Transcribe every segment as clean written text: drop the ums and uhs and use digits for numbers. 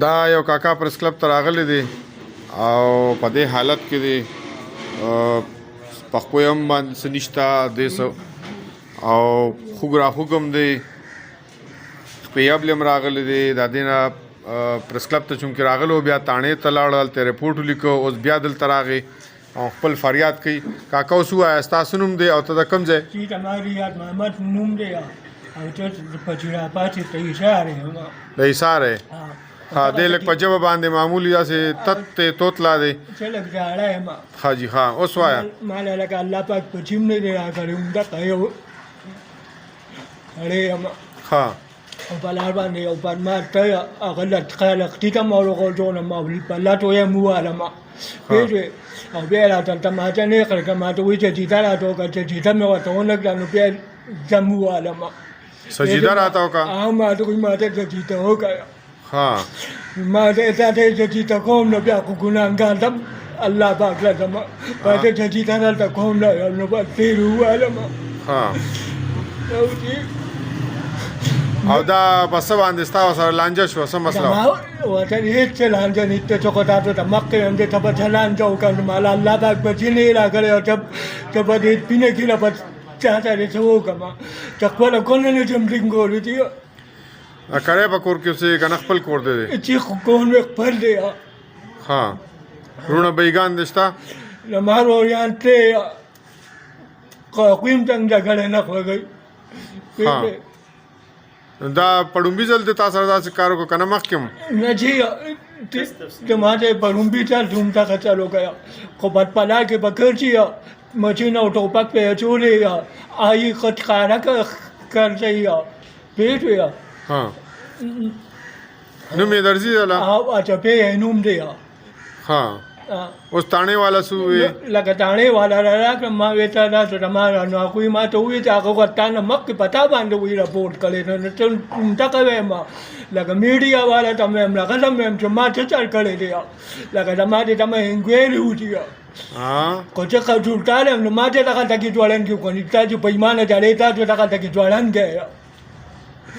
دا یو کاکا پریس کلب ته راغلی دی او په دې حالت کې دی پخپو یې هم باندې څه نشته دې څه او خوږ راخوږ هم دی خپیابل هم راغلی دی د دې نه پریس کلب ته چونکې راغلی بیا تاڼې ته لاړ هلته یې رپورټ ولیکه اوس بیا دلته راغی او خپل فریاد کوي کاکا اوس ووایه ستاسو نوم دی او ته د کوم ځای زما ریاض محمد نوم دی او ته په جرابات ته ایثار یم د ایثار یې ها دې لږ په ژبه باندې معمولي داسې تت توتلا دی چې لږ زاړه یم ها جي ها اوس وایه ما لکه الله پاک په جیم نه دی راکړی همدغه یو سړی یم ها او په لار باندې یو پرمار ته هغه لټقه ته ما ورغورځولم ما په لټو یې مو والم پوهېږې او بیا یې راته تماچه نه یې کړه که ما ته وایي چې جیده راته وکړه چې جیده مې ورته ونه کړه نو بیا زه مو والم سجیده راته وکړه ما ته وایي ما ته جیده وکړه ها ما ته ته جیده کوم نو بیا خو ګناهګار ته الله پاک لږه ما ته جیده دلته کوم نو بس تېر ووالم ها او دا په څه باندې ستا ورسره لانجه شوه څه مسله وه ورته هېڅ څه لانجه نشته چې خو تاسو ته مخکې هم دې ته به څه لانجه وکړم مالا الله پاک به ځینې یې راکړی او ته به دې سپینه کیله په چا سره څه وکړم چې خپله کور نه شم ټینګولی دي کری په کور کې اوسې که نه خپل کور دی دی چې خو کور مې خپل دی ها وروڼه بیګان دې شته زما وروریان ته خویم څنګه جګړې نه خوږئ دا پړومبي ځل د تا سره داسې کار وکړو که نه مخکې هم نه جی ما ته پړومبي ځل همدغه چل وکړه خو بدپلا کې به ګرځي مچین او ټوپک پې اچولی آیي خود ښکاره کرځئ پوهېږې ها نوم یې درځي دله اچپې یې نوم دی ها اوس تاڼې والا سو لکه تاڼې والا راکړم ما وې ته داسې ما هغوی ما ته وویل چې هغه خو تا نه مخکې په تا باندې وایي رپورټ کړی نو ته همدغه وایم لکه میډیا والا ته مې هم هغه ته مې هم چې ما څه چل کړی دی لکه زما دې ته مې انکوایري وشي خو چې ټول یم نو ما چې دغلته کې ځوړند کې خو تا چې په ایمانه جړې تاسو دغلته کې ځوړند دی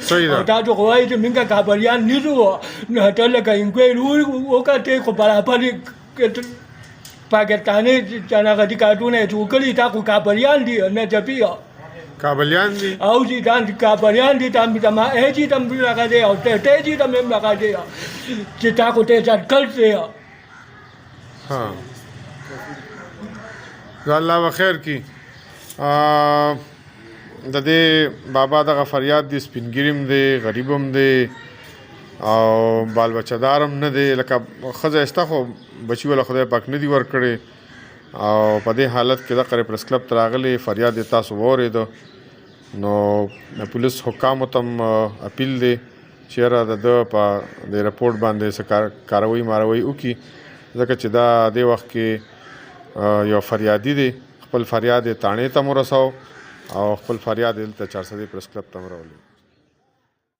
صحیح ده تاسو خو وایي چې موږ کابلیان نیسو نو ته لکه انکوایري وکړې خو برابر پاکستانی هغه دي کارټونه یې جوړ کړي تا خو کابلیان دي نه جپي کابلیان دي او چې دا کابلیان دي تا ما ایجي تم لګا دی او ته جي تم لګا دی چې تا خو ته ځل کړې ها الله بخیر کی د دې بابا دغه فریاد دی سپینګریم دی غریبم دی او بال بچهدارم نه دی لکه ښځه شته خو بچي وله خدای پاک نه دي ورکړی او په دې حالت کې دغه پریس کلب ته راغلی فریاد یې تاسو واورېده نو د پولیس حکامو ته هم اپیل دی چې یاره د ده په دې رپورټ باندې څه کاروي ماروي وکړي ځکه چې دا دې وخت کې یو فریادي دی خپل فریاد یې تاڼې ته هم ورسو او خپل فریاد یې دلته 400 پریس کلب ته هم راولي